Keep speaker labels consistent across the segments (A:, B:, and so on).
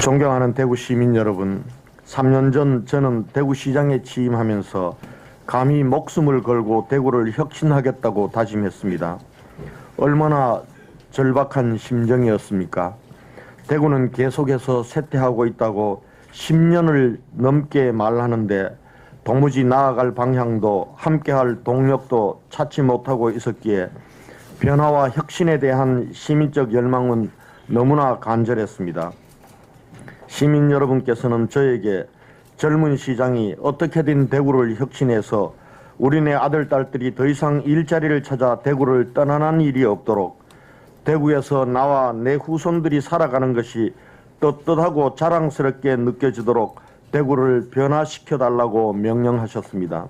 A: 존경하는 대구 시민 여러분, 3년 전 저는 대구시장에 취임하면서 감히 목숨을 걸고 대구를 혁신하겠다고 다짐했습니다. 얼마나 절박한 심정이었습니까? 대구는 계속해서 쇠퇴하고 있다고 10년을 넘게 말하는데 도무지 나아갈 방향도 함께할 동력도 찾지 못하고 있었기에 변화와 혁신에 대한 시민적 열망은 너무나 간절했습니다. 시민 여러분께서는 저에게 젊은 시장이 어떻게든 대구를 혁신해서 우리네 아들, 딸들이 더 이상 일자리를 찾아 대구를 떠나는 일이 없도록 대구에서 나와 내 후손들이 살아가는 것이 떳떳하고 자랑스럽게 느껴지도록 대구를 변화시켜달라고 명령하셨습니다.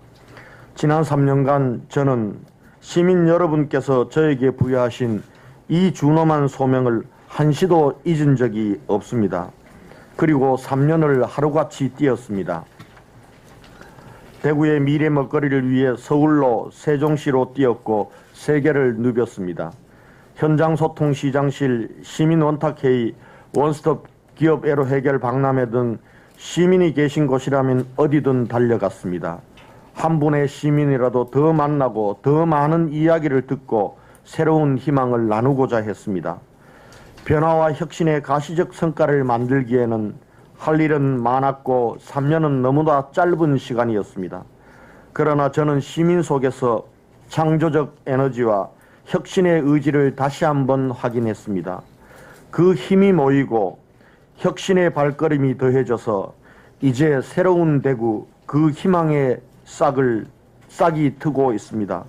A: 지난 3년간 저는 시민 여러분께서 저에게 부여하신 이 준엄한 소명을 한시도 잊은 적이 없습니다. 그리고 3년을 하루같이 뛰었습니다. 대구의 미래 먹거리를 위해 서울로 세종시로 뛰었고 세계를 누볐습니다. 현장 소통 시장실, 시민 원탁회의, 원스톱 기업 애로 해결 박람회 등 시민이 계신 곳이라면 어디든 달려갔습니다. 한 분의 시민이라도 더 만나고 더 많은 이야기를 듣고 새로운 희망을 나누고자 했습니다. 변화와 혁신의 가시적 성과를 만들기에는 할 일은 많았고 3년은 너무나 짧은 시간이었습니다. 그러나 저는 시민 속에서 창조적 에너지와 혁신의 의지를 다시 한번 확인했습니다. 그 힘이 모이고 혁신의 발걸음이 더해져서 이제 새로운 대구, 그 희망의 싹이 트고 있습니다.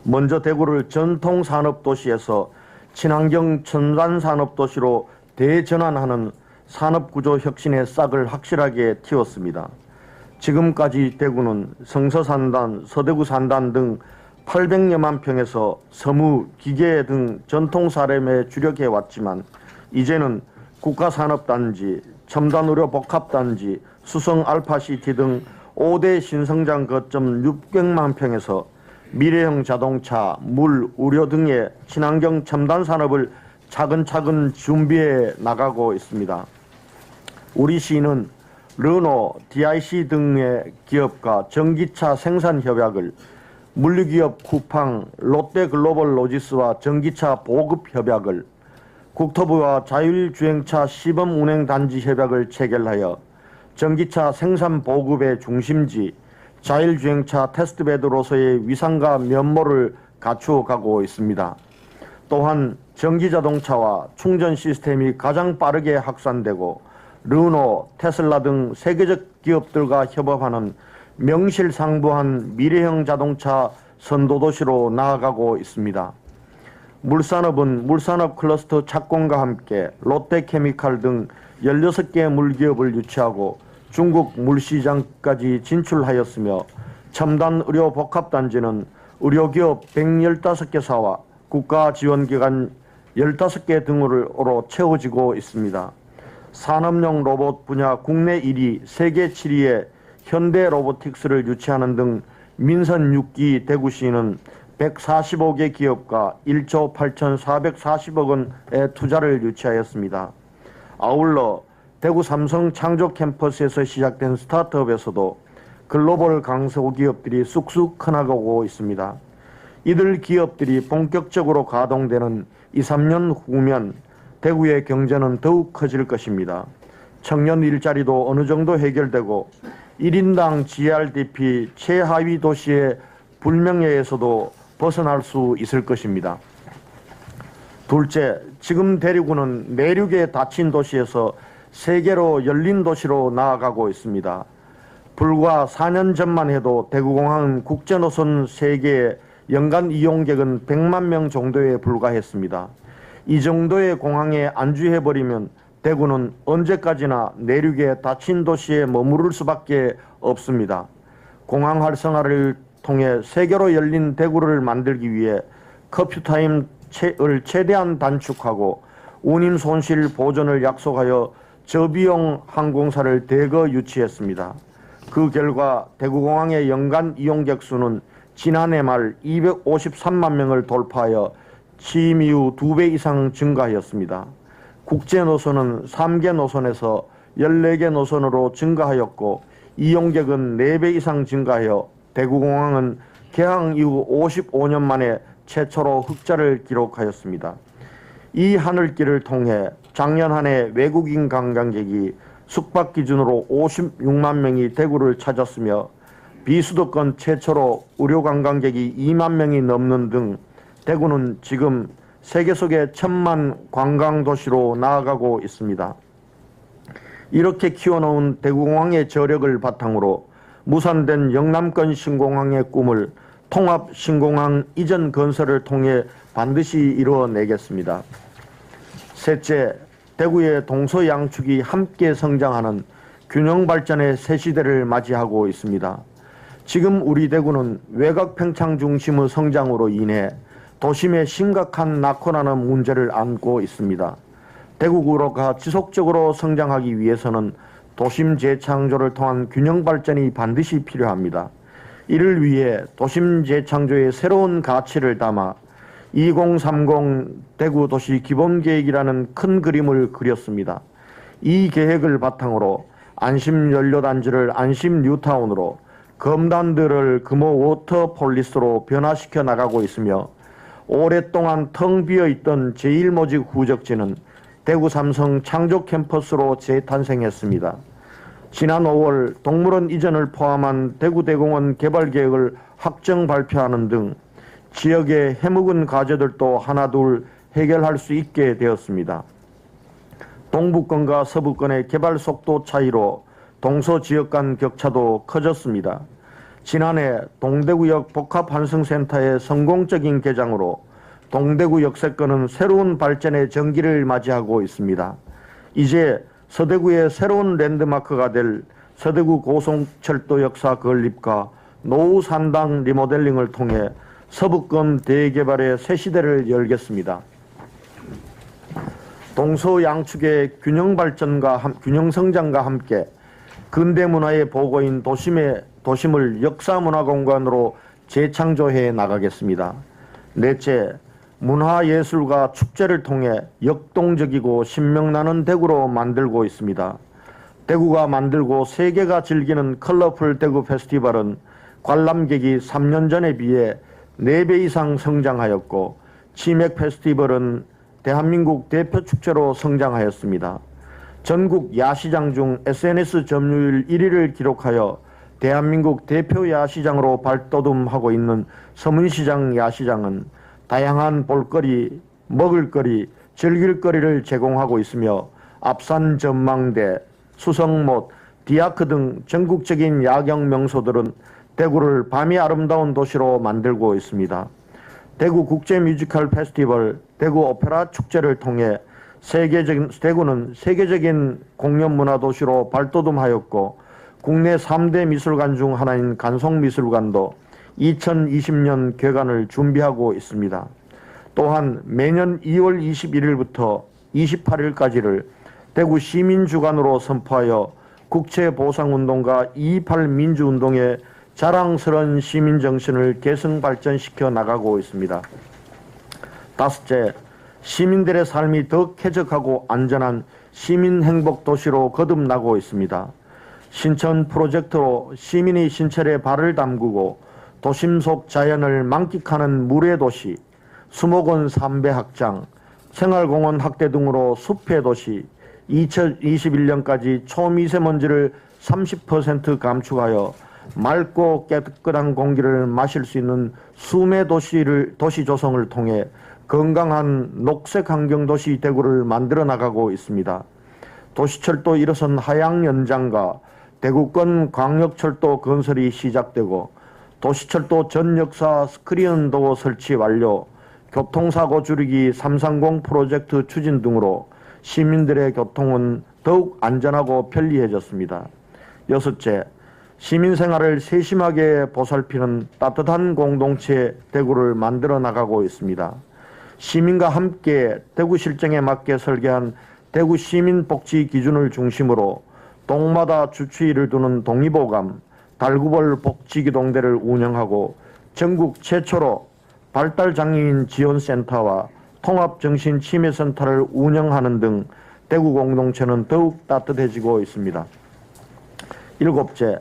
A: 먼저 대구를 전통산업도시에서 친환경 첨단산업도시로 대전환하는 산업구조 혁신의 싹을 확실하게 틔웠습니다. 지금까지 대구는 성서산단, 서대구산단 등 800여만 평에서 서무, 기계 등 전통산업에 주력해왔지만 이제는 국가산업단지, 첨단의료 복합단지, 수성알파시티 등 5대 신성장 거점 600만 평에서 미래형 자동차, 물, 의료 등의 친환경 첨단 산업을 차근차근 준비해 나가고 있습니다. 우리 시는 르노, DIC 등의 기업과 전기차 생산 협약을, 물류기업 쿠팡, 롯데글로벌로지스와 전기차 보급 협약을, 국토부와 자율주행차 시범운행단지 협약을 체결하여 전기차 생산 보급의 중심지, 자율주행차 테스트베드로서의 위상과 면모를 갖추어가고 있습니다. 또한 전기자동차와 충전 시스템이 가장 빠르게 확산되고 르노, 테슬라 등 세계적 기업들과 협업하는 명실상부한 미래형 자동차 선도도시로 나아가고 있습니다. 물산업은 물산업 클러스터 착공과 함께 롯데케미칼 등 16개 물기업을 유치하고 중국 물시장까지 진출하였으며 첨단 의료 복합단지는 의료기업 115개사와 국가지원기관 15개 등으로 채워지고 있습니다. 산업용 로봇 분야 국내 1위, 세계 7위의 현대로보틱스를 유치하는 등 민선 6기 대구시는 145개 기업과 1조 8,440억 원의 투자를 유치하였습니다. 아울러 대구 삼성 창조 캠퍼스에서 시작된 스타트업에서도 글로벌 강소기업들이 쑥쑥 커나가고 있습니다. 이들 기업들이 본격적으로 가동되는 2, 3년 후면 대구의 경제는 더욱 커질 것입니다. 청년 일자리도 어느 정도 해결되고 1인당 GRDP 최하위 도시의 불명예에서도 벗어날 수 있을 것입니다. 둘째, 지금 대구는 내륙의 닫힌 도시에서 세계로 열린 도시로 나아가고 있습니다. 불과 4년 전만 해도 대구공항은 국제노선 세계의 연간 이용객은 100만 명 정도에 불과했습니다. 이 정도의 공항에 안주해버리면 대구는 언제까지나 내륙의 닫힌 도시에 머무를 수밖에 없습니다. 공항 활성화를 통해 세계로 열린 대구를 만들기 위해 커퓨타임을 최대한 단축하고 운임 손실 보전을 약속하여 저비용 항공사를 대거 유치했습니다. 그 결과 대구공항의 연간 이용객 수는 지난해 말 253만 명을 돌파하여 취임 이후 2배 이상 증가하였습니다. 국제 노선은 3개 노선에서 14개 노선으로 증가하였고 이용객은 4배 이상 증가하여 대구공항은 개항 이후 55년 만에 최초로 흑자를 기록하였습니다. 이 하늘길을 통해 작년 한 해 외국인 관광객이 숙박 기준으로 56만 명이 대구를 찾았으며 비수도권 최초로 의료 관광객이 2만 명이 넘는 등 대구는 지금 세계 속의 1000만 관광도시로 나아가고 있습니다. 이렇게 키워놓은 대구공항의 저력을 바탕으로 무산된 영남권 신공항의 꿈을 통합 신공항 이전 건설을 통해 반드시 이루어내겠습니다. 셋째, 대구의 동서양축이 함께 성장하는 균형발전의 새 시대를 맞이하고 있습니다. 지금 우리 대구는 외곽 팽창 중심의 성장으로 인해 도심의 심각한 낙후라는 문제를 안고 있습니다. 대구구가 지속적으로 성장하기 위해서는 도심 재창조를 통한 균형 발전이 반드시 필요합니다. 이를 위해 도심 재창조의 새로운 가치를 담아 2030 대구 도시 기본계획이라는 큰 그림을 그렸습니다. 이 계획을 바탕으로 안심 연료단지를 안심 뉴타운으로, 검단들을 금호 워터폴리스로 변화시켜 나가고 있으며 오랫동안 텅 비어있던 제1모직 후적지는 대구 삼성 창조 캠퍼스로 재탄생했습니다. 지난 5월 동물원 이전을 포함한 대구대공원 개발 계획을 확정 발표하는 등 지역의 해묵은 과제들도 하나둘 해결할 수 있게 되었습니다. 동북권과 서부권의 개발 속도 차이로 동서지역 간 격차도 커졌습니다. 지난해 동대구역 복합환승센터의 성공적인 개장으로 동대구 역세권은 새로운 발전의 전기를 맞이하고 있습니다. 이제 서대구의 새로운 랜드마크가 될 서대구 고속철도 역사 건립과 노후 산당 리모델링을 통해 서부권 대개발의 새 시대를 열겠습니다. 동서양축의 균형 성장과 함께 근대 문화의 보고인 도심을 역사문화공간으로 재창조해 나가겠습니다. 넷째, 문화예술과 축제를 통해 역동적이고 신명나는 대구로 만들고 있습니다. 대구가 만들고 세계가 즐기는 컬러풀 대구 페스티벌은 관람객이 3년 전에 비해 4배 이상 성장하였고 치맥 페스티벌은 대한민국 대표 축제로 성장하였습니다. 전국 야시장 중 SNS 점유율 1위를 기록하여 대한민국 대표 야시장으로 발돋움하고 있는 서문시장 야시장은 다양한 볼거리, 먹을거리, 즐길거리를 제공하고 있으며 앞산 전망대, 수성못, 디아크 등 전국적인 야경 명소들은 대구를 밤이 아름다운 도시로 만들고 있습니다. 대구 국제 뮤지컬 페스티벌, 대구 오페라 축제를 통해 대구는 세계적인 공연 문화 도시로 발돋움하였고 국내 3대 미술관 중 하나인 간송미술관도 2020년 개관을 준비하고 있습니다. 또한 매년 2월 21일부터 28일까지를 대구 시민주간으로 선포하여 국채보상운동과 2.28 민주운동의 자랑스러운 시민정신을 계승 발전시켜 나가고 있습니다. 다섯째, 시민들의 삶이 더 쾌적하고 안전한 시민행복도시로 거듭나고 있습니다. 신천 프로젝트로 시민이 신철에 발을 담그고 도심 속 자연을 만끽하는 물의 도시, 수목원 3배 확장, 생활공원 확대 등으로 숲의 도시, 2021년까지 초미세먼지를 30% 감축하여 맑고 깨끗한 공기를 마실 수 있는 수메 도시 조성을 통해 건강한 녹색 환경도시 대구를 만들어 나가고 있습니다. 도시철도 1호선 하양 연장과 대구권 광역철도 건설이 시작되고 도시철도 전 역사 스크린 도어 설치 완료, 교통사고 줄이기 330 프로젝트 추진 등으로 시민들의 교통은 더욱 안전하고 편리해졌습니다. 여섯째, 시민생활을 세심하게 보살피는 따뜻한 공동체 대구를 만들어 나가고 있습니다. 시민과 함께 대구 실정에 맞게 설계한 대구 시민복지 기준을 중심으로 동마다 주치의를 두는 동의보감, 달구벌 복지기동대를 운영하고 전국 최초로 발달장애인 지원센터와 통합정신치매센터를 운영하는 등 대구 공동체는 더욱 따뜻해지고 있습니다. 일곱째,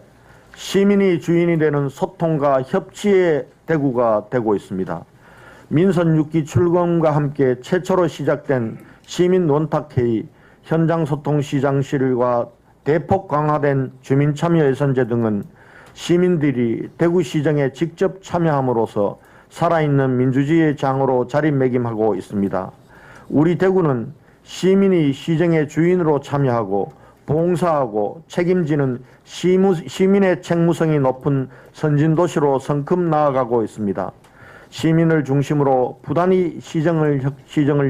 A: 시민이 주인이 되는 소통과 협치의 대구가 되고 있습니다. 민선 6기 출범과 함께 최초로 시작된 시민 논탁회의, 현장 소통 시장실과 대폭 강화된 주민참여예산제 등은 시민들이 대구시정에 직접 참여함으로써 살아있는 민주주의의 장으로 자리매김하고 있습니다. 우리 대구는 시민이 시정의 주인으로 참여하고 봉사하고 책임지는 시민의 책무성이 높은 선진도시로 성큼 나아가고 있습니다. 시민을 중심으로 부단히 시정을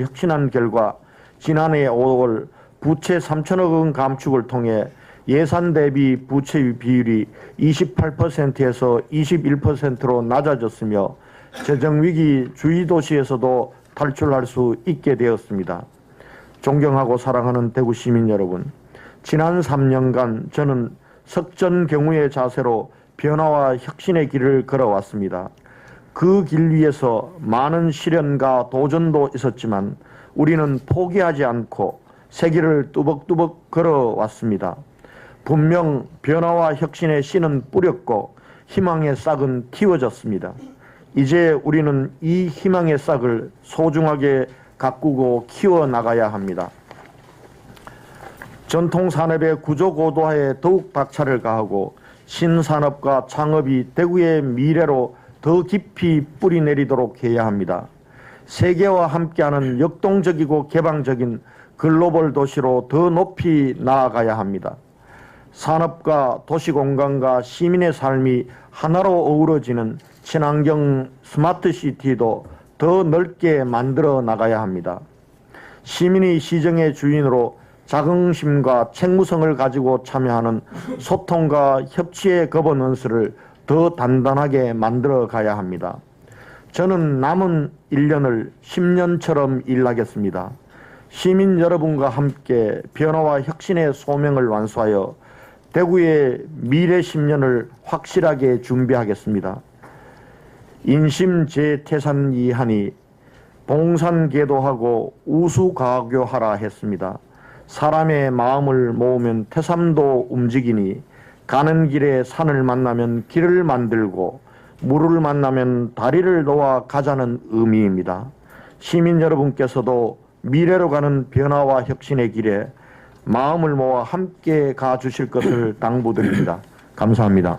A: 혁신한 결과 지난해 5월 부채 3천억 원 감축을 통해 예산 대비 부채 비율이 28%에서 21%로 낮아졌으며 재정위기 주의도시에서도 탈출할 수 있게 되었습니다. 존경하고 사랑하는 대구 시민 여러분, 지난 3년간 저는 석전경우의 자세로 변화와 혁신의 길을 걸어왔습니다. 그 길 위에서 많은 시련과 도전도 있었지만 우리는 포기하지 않고 새 길을 뚜벅뚜벅 걸어왔습니다. 분명 변화와 혁신의 씨는 뿌렸고 희망의 싹은 틔워졌습니다. 이제 우리는 이 희망의 싹을 소중하게 가꾸고 키워나가야 합니다. 전통산업의 구조고도화에 더욱 박차를 가하고 신산업과 창업이 대구의 미래로 더 깊이 뿌리내리도록 해야 합니다. 세계와 함께하는 역동적이고 개방적인 글로벌 도시로 더 높이 나아가야 합니다. 산업과 도시공간과 시민의 삶이 하나로 어우러지는 친환경 스마트시티도 더 넓게 만들어 나가야 합니다. 시민이 시정의 주인으로 자긍심과 책무성을 가지고 참여하는 소통과 협치의 거버넌스를 더 단단하게 만들어 가야 합니다. 저는 남은 1년을 10년처럼 일하겠습니다. 시민 여러분과 함께 변화와 혁신의 소명을 완수하여 대구의 미래 10년을 확실하게 준비하겠습니다. 인심제태산이하니 봉산계도하고 우수가교하라 했습니다. 사람의 마음을 모으면 태삼도 움직이니 가는 길에 산을 만나면 길을 만들고 물을 만나면 다리를 놓아 가자는 의미입니다. 시민 여러분께서도 미래로 가는 변화와 혁신의 길에 마음을 모아 함께 가주실 것을 당부드립니다. 감사합니다.